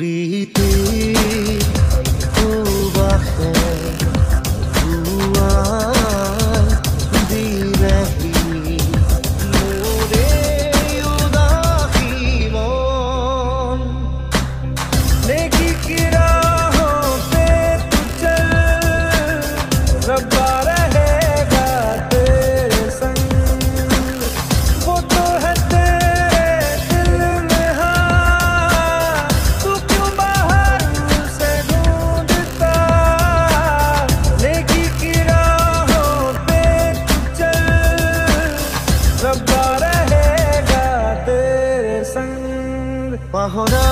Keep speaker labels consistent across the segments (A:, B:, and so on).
A: प्रीति सुबह পাহৰা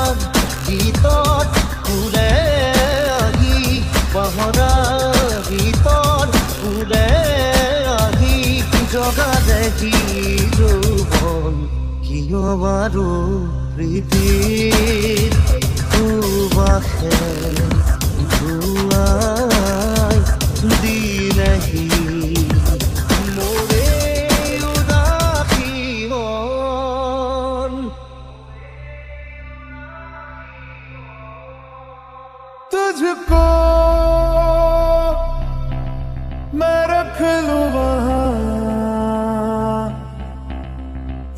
A: গীতত ফুলে আহি পাহৰা গীতত ফুলে আহি জগা দেখি যৌৱন কিয় বাৰু প্ৰীতিৰ সুবাসে ধুৱাই দিলেহি
B: तुझको मैं रख लूं वहां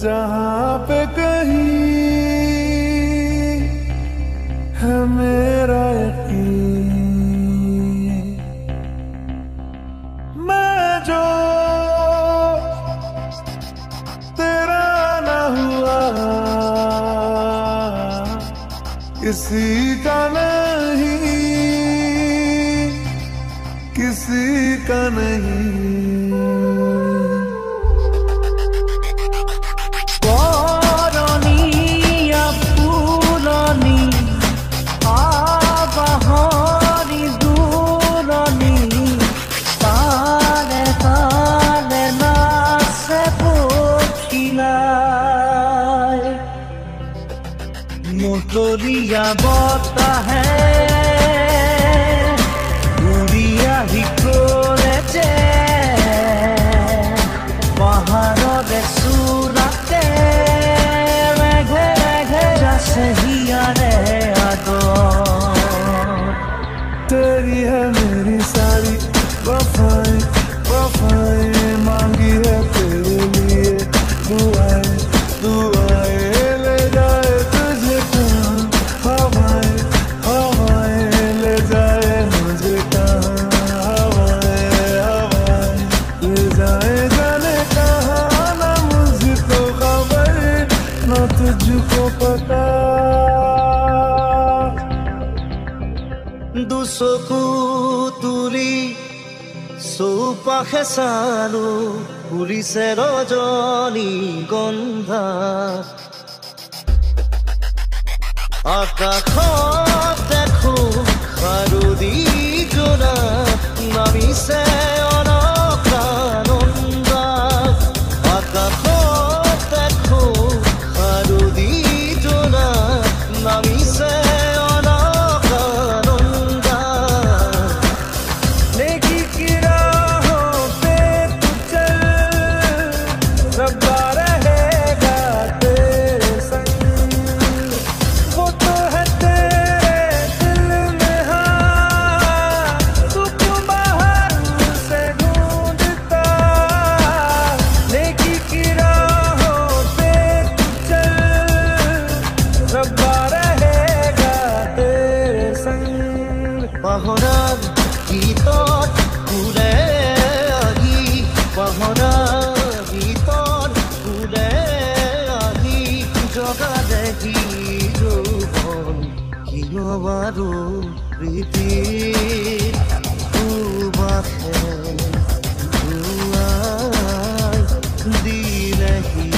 B: जहां पे कहीं है मेरा यकीन। मैं जो तेरा ना हुआ किसी का नहीं किसी का नहीं।
A: मोटोरिया बोता है उड़िया ही कोरेचे पहाड़ों दे सूरते मेघे मेघे जैसे ही आरे आदो
B: तेरी है मेरी सारी वफाएं वफाएं मांगी है तेरे लिए दुआएं दुआएं तुझको पता
A: दुसकु तुरी सोपाखे सारू उरिसे रजनी गंधा आकाशत देखो खारुदी जोना नामिसे অনক্ৰানন্দা আকাশত দেখো খাৰুদি জোনা নামিছে অনক্ৰানন্দা নেকি কি ৰাহোं पे तू चल रब्बा रहेगा तेरे संग वो तो है तेरे दिल में हाँ तू क्यों बाहर से ढूंढता नेकी की राहों पे तू चल रब्बा रहेगा तेरे संग पाहरा गीतत ফুলে আহি পাহৰা গীতত ফুলে আহি জগা দেখি যৌৱন কিয় বাৰু প্ৰীতিৰ সুবাসে ধুৱাই দিলেহি